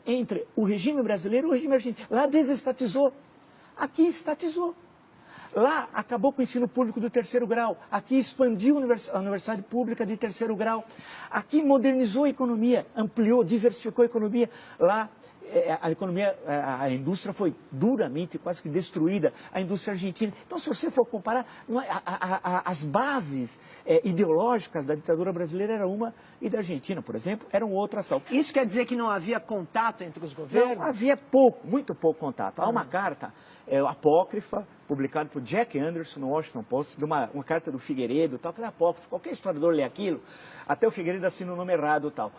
entre o regime brasileiro e o regime argentino. Lá desestatizou, aqui estatizou. Lá acabou com o ensino público do terceiro grau, aqui expandiu a universidade pública de terceiro grau, aqui modernizou a economia, ampliou, diversificou a economia. Lá a economia, a indústria foi duramente, quase que destruída, a indústria argentina. Então, se você for comparar, as bases ideológicas da ditadura brasileira era uma e da Argentina, por exemplo, eram outras. Isso quer dizer que não havia contato entre os governos? Não, havia pouco, muito pouco contato. Há uma carta apócrifa, publicada por Jack Anderson no Washington Post, de uma carta do Figueiredo, tal, que é apócrifo, qualquer historiador lê aquilo, até o Figueiredo assina o nome errado, tal.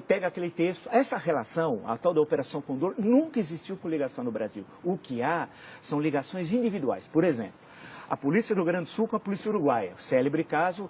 Pega aquele texto, essa relação, a tal da Operação Condor, nunca existiu com ligação no Brasil. O que há são ligações individuais. Por exemplo, a polícia do Rio Grande do Sul com a polícia uruguaia, célebre caso,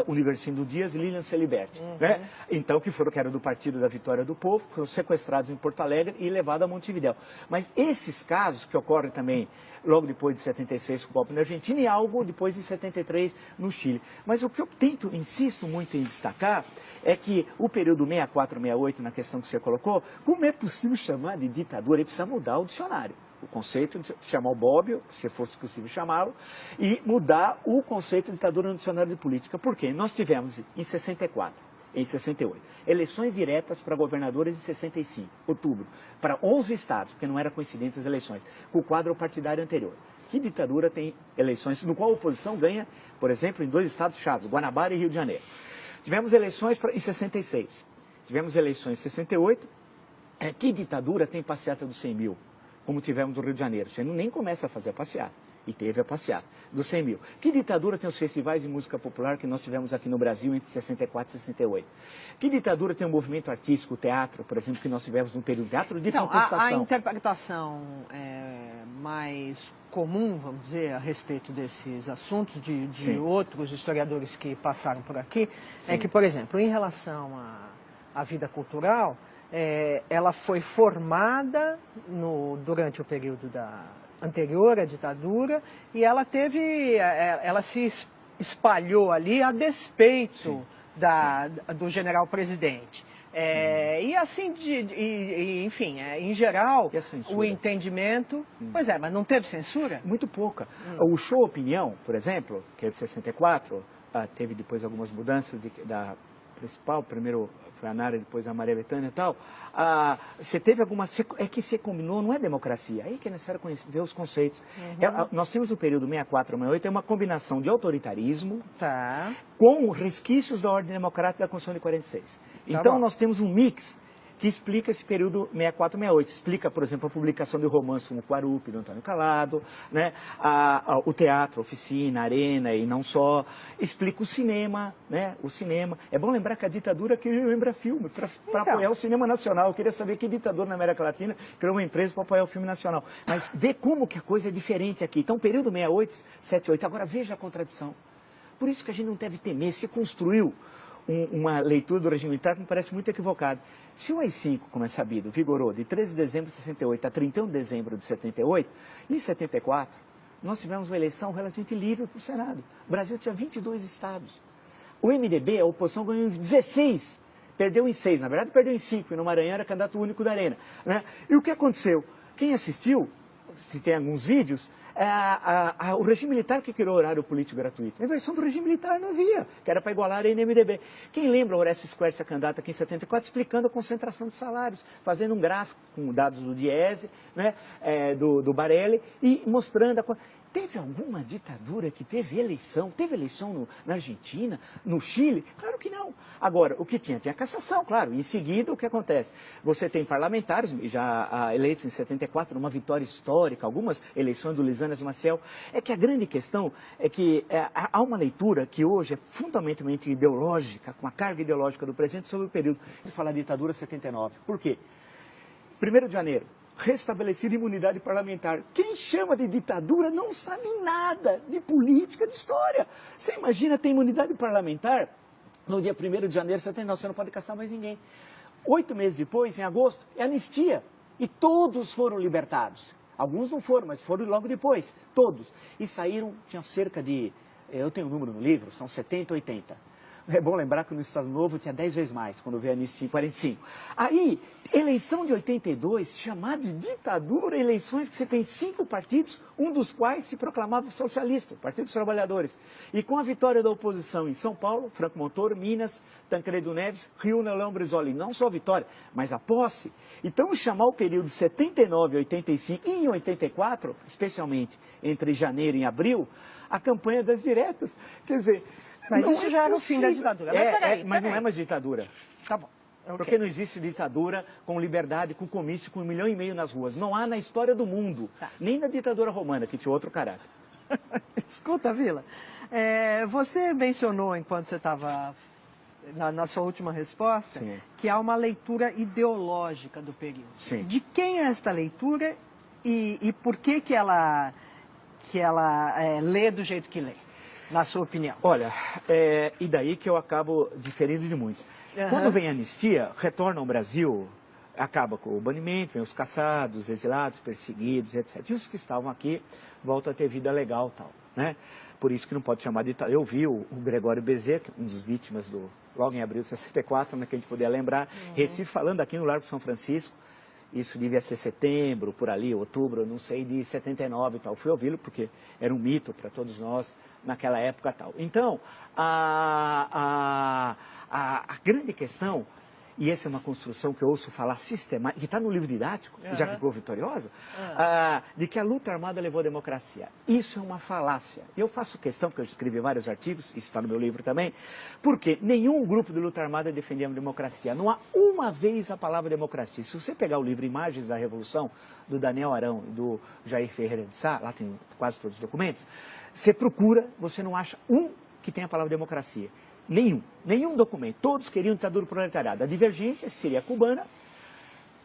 Universindo Dias e Lilian Celiberti, né? Então, que era do Partido da Vitória do Povo, foram sequestrados em Porto Alegre e levados a Montevidéu. Mas esses casos, que ocorrem também logo depois de 76 com o golpe na Argentina e algo depois de 73 no Chile. Mas o que eu insisto muito em destacar, é que o período 64, 68, na questão que você colocou, como é possível chamar de ditadura? Ele precisa mudar o dicionário. O conceito de chamar o Bobbio, se fosse possível chamá-lo, e mudar o conceito de ditadura no dicionário de política. Por quê? Nós tivemos em 64, em 68, eleições diretas para governadores em 65, outubro, para 11 estados, porque não era coincidente as eleições, com o quadro partidário anterior. Que ditadura tem eleições no qual a oposição ganha, por exemplo, em 2 estados chaves, Guanabara e Rio de Janeiro. Tivemos eleições em 66, tivemos eleições em 68, que ditadura tem passeata dos 100 mil? Como tivemos no Rio de Janeiro. Você nem começa a fazer a passeata. E teve a passeata dos 100 mil. Que ditadura tem os festivais de música popular que nós tivemos aqui no Brasil entre 64 e 68? Que ditadura tem o movimento artístico, o teatro, por exemplo, que nós tivemos no período de teatro de contestação? A interpretação mais comum, vamos dizer, a respeito desses assuntos de outros historiadores que passaram por aqui, é que, por exemplo, em relação à vida cultural, ela foi formada durante o período anterior à ditadura e ela se espalhou ali a despeito do general presidente. E assim, enfim, em geral, o entendimento... Pois é, mas não teve censura? Muito pouca. O Show Opinião, por exemplo, que é de 64, teve depois algumas mudanças da principal, primeiro foi a Nara, depois a Maria Bethânia e tal, você teve algumas... É que você combinou, não é democracia, aí que é necessário ver os conceitos. Nós temos o período 64 a 68, é uma combinação de autoritarismo com resquícios da ordem democrática da Constituição de 46. Então nós temos um mix que explica esse período 64 a 68. Explica, por exemplo, a publicação de romance como Quarupi, do Antônio Calado, né? O teatro, a oficina, a arena e não só. Explica o cinema, né? O cinema. É bom lembrar que a ditadura queria lembrar filme para apoiar o cinema nacional. Eu queria saber que ditador na América Latina criou uma empresa para apoiar o filme nacional. Mas vê como que a coisa é diferente aqui. Então, período 68, 78. Agora, veja a contradição. Por isso que a gente não deve temer. Se construiu uma leitura do regime militar que me parece muito equivocada. Se o AI-5, como é sabido, vigorou de 13 de dezembro de 68 a 31 de dezembro de 78, em 74, nós tivemos uma eleição relativamente livre para o Senado. O Brasil tinha 22 estados. O MDB, a oposição, ganhou em 16, perdeu em 6, na verdade perdeu em 5, e no Maranhão era candidato único da Arena, né? E o que aconteceu? Quem assistiu, se tem alguns vídeos, o regime militar que criou o horário político gratuito. A versão do regime militar não havia, que era para igualar a Arena e MDB. Quem lembra o Horácio Square, candidata aqui em 74, explicando a concentração de salários, fazendo um gráfico com dados do Diese, né, do Barelli, e mostrando a... Teve alguma ditadura que teve eleição? Teve eleição na Argentina, no Chile? Claro que não. Agora, o que tinha? Tinha cassação, claro. Em seguida, o que acontece? Você tem parlamentares, já eleitos em 74, numa vitória histórica, algumas eleições do Lisânias Maciel. É que a grande questão é que há uma leitura que hoje é fundamentalmente ideológica, com a carga ideológica do presidente, sobre o período de falar ditadura 79. Por quê? 1º de janeiro. Restabelecida imunidade parlamentar. Quem chama de ditadura não sabe nada de política, de história. Você imagina ter imunidade parlamentar no dia 1º de janeiro, você não pode caçar mais ninguém. 8 meses depois, em agosto, é anistia. E todos foram libertados. Alguns não foram, mas foram logo depois. Todos. E saíram, tinham cerca de, eu tenho um número no livro, são 70, 80. É bom lembrar que no Estado Novo tinha 10 vezes mais, quando veio a anistia em 45. Aí, eleição de 82, chamada de ditadura, eleições que você tem 5 partidos, um dos quais se proclamava socialista, o Partido dos Trabalhadores. E com a vitória da oposição em São Paulo, Franco Montoro, Minas, Tancredo Neves, Rio, Leão Brizola, não só a vitória, mas a posse. Então, chamar o período de 79 a 85 e em 84, especialmente entre janeiro e abril, a campanha das diretas. Quer dizer... Mas isso já era o fim da ditadura. Mas não é mais ditadura. Tá bom. Okay. Porque não existe ditadura com liberdade, com comício, com 1,5 milhão nas ruas. Não há na história do mundo. Tá. Nem na ditadura romana, que tinha outro caráter. Escuta, Vila, você mencionou, enquanto você estava na sua última resposta, sim, que há uma leitura ideológica do período. Sim. De quem é esta leitura e por que ela lê do jeito que lê, na sua opinião? Olha, e daí que eu acabo diferindo de muitos. Uhum. Quando vem a anistia, retorna ao Brasil, acaba com o banimento, vem os caçados, exilados, perseguidos, etc. E os que estavam aqui voltam a ter vida legal e tal, né? Por isso que não pode chamar de ditadura. Eu vi o Gregório Bezerra, um dos vítimas logo em abril de 64, né, que a gente podia lembrar, Recife, falando aqui no Largo São Francisco. Isso devia ser setembro, por ali, outubro, não sei, de 79 e tal. Fui ouvi-lo porque era um mito para todos nós naquela época e tal. Então, a grande questão, e essa é uma construção que eu ouço falar sistemática, que está no livro didático, que já ficou vitoriosa, de que a luta armada levou a democracia. Isso é uma falácia. Eu faço questão, porque eu escrevi vários artigos, isso está no meu livro também, porque nenhum grupo de luta armada defendia a democracia. Não há uma vez a palavra democracia. Se você pegar o livro Imagens da Revolução, do Daniel Arão e do Jair Ferreira de Sá, lá tem quase todos os documentos, você procura, você não acha um que tenha a palavra democracia. Nenhum documento. Todos queriam ditadura proletariada. A divergência seria cubana,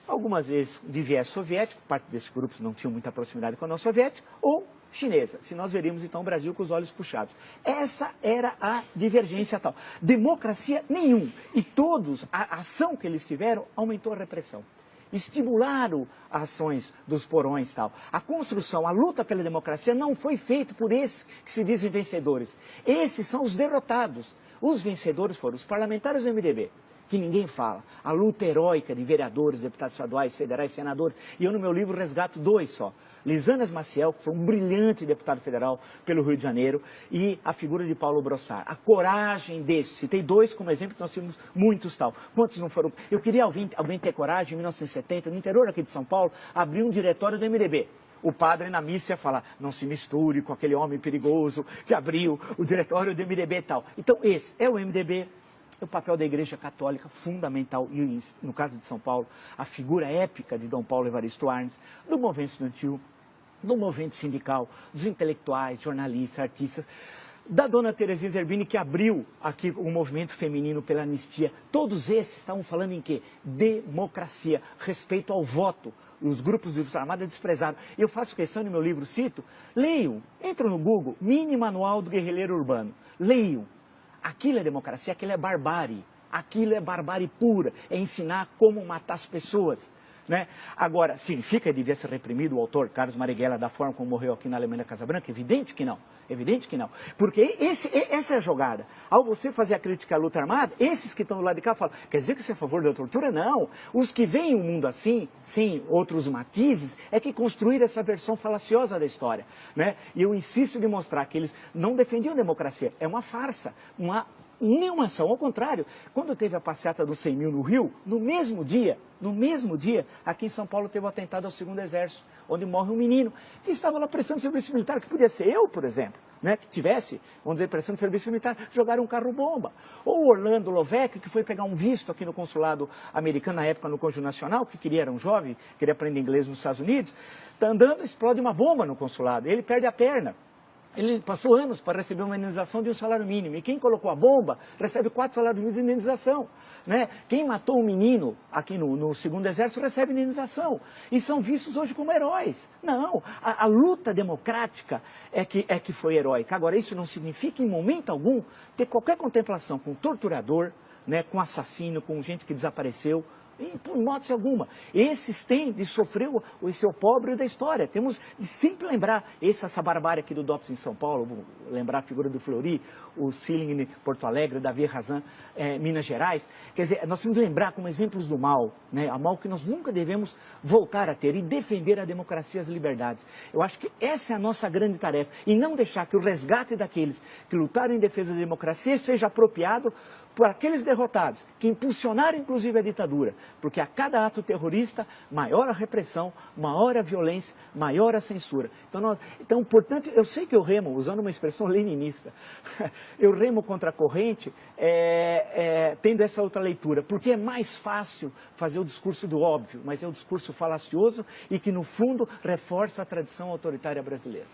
algumas vezes de viés soviético, parte desses grupos não tinham muita proximidade com a União Soviética, ou chinesa, se nós veríamos então o Brasil com os olhos puxados. Essa era a divergência tal. Democracia nenhum. E todos, a ação que eles tiveram aumentou a repressão. Estimularam as ações dos porões e tal. A construção, a luta pela democracia não foi feita por esses que se dizem vencedores. Esses são os derrotados. Os vencedores foram os parlamentares do MDB, que ninguém fala. A luta heróica de vereadores, deputados estaduais, federais, senadores. E eu no meu livro resgato 2 só. Lisanas Maciel, que foi um brilhante deputado federal pelo Rio de Janeiro, e a figura de Paulo Brossard. A coragem desses. Citei 2 como exemplo, que nós tínhamos muitos tal. Quantos não foram? Eu queria alguém ter coragem, em 1970, no interior aqui de São Paulo, abrir um diretório do MDB. O padre na missa ia falar, não se misture com aquele homem perigoso que abriu o diretório do MDB e tal. Então esse é o MDB, o papel da Igreja Católica fundamental, e no caso de São Paulo, a figura épica de Dom Paulo Evaristo Arnes, do movimento estudantil, do movimento sindical, dos intelectuais, jornalistas, artistas, da dona Terezinha Zerbini, que abriu aqui o movimento feminino pela anistia. Todos esses estavam falando em quê? Democracia, respeito ao voto. Os grupos de luta armada desprezaram. Eu faço questão no meu livro, cito, leiam, entram no Google, Mini Manual do Guerrilheiro Urbano, leiam. Aquilo é democracia, aquilo é barbárie, aquilo é barbárie pura, é ensinar como matar as pessoas. Né? Agora, significa que devia ser reprimido o autor Carlos Marighella da forma como morreu aqui na Alemanha Casa Branca? Evidente que não. Evidente que não. Porque essa é a jogada. Ao você fazer a crítica à luta armada, esses que estão do lado de cá falam, quer dizer que você é a favor da tortura? Não. Os que veem o mundo assim, sem outros matizes, é que construíram essa versão falaciosa da história. Né? E eu insisto em mostrar que eles não defendiam a democracia. É uma farsa, nenhuma ação. Ao contrário, quando teve a passeata dos 100 mil no Rio, no mesmo dia, aqui em São Paulo teve o atentado ao 2º Exército, onde morre um menino que estava lá prestando serviço militar, que podia ser eu, por exemplo, né, que tivesse, vamos dizer, prestando serviço militar, jogaram um carro-bomba. Ou o Orlando Lovec, que foi pegar um visto aqui no consulado americano, na época no Cônjuge Nacional, que era um jovem, queria aprender inglês nos Estados Unidos, está andando, explode uma bomba no consulado, ele perde a perna. Ele passou anos para receber uma indenização de um salário mínimo. E quem colocou a bomba recebe 4 salários mínimos de indenização. Né? Quem matou um menino aqui no 2º Exército recebe indenização. E são vistos hoje como heróis. Não, a luta democrática é que foi heróica. Agora, isso não significa, em momento algum, ter qualquer contemplação com torturador, né, com assassino, com gente que desapareceu. E, por hipótese alguma. Esses têm de sofrer esse opróbrio da história. Temos de sempre lembrar essa barbárie aqui do DOPS em São Paulo, vou lembrar a figura do Fleury, o Sealing em Porto Alegre, o Davi Razan, Minas Gerais. Quer dizer, nós temos de lembrar como exemplos do mal, né? A mal que nós nunca devemos voltar a ter e defender a democracia e as liberdades. Eu acho que essa é a nossa grande tarefa. E não deixar que o resgate daqueles que lutaram em defesa da democracia seja apropriado por aqueles derrotados, que impulsionaram inclusive a ditadura, porque a cada ato terrorista, maior a repressão, maior a violência, maior a censura. Então, portanto, eu sei que eu remo, usando uma expressão leninista, eu remo contra a corrente, tendo essa outra leitura, porque é mais fácil fazer o discurso do óbvio, mas é o discurso falacioso e que, no fundo, reforça a tradição autoritária brasileira.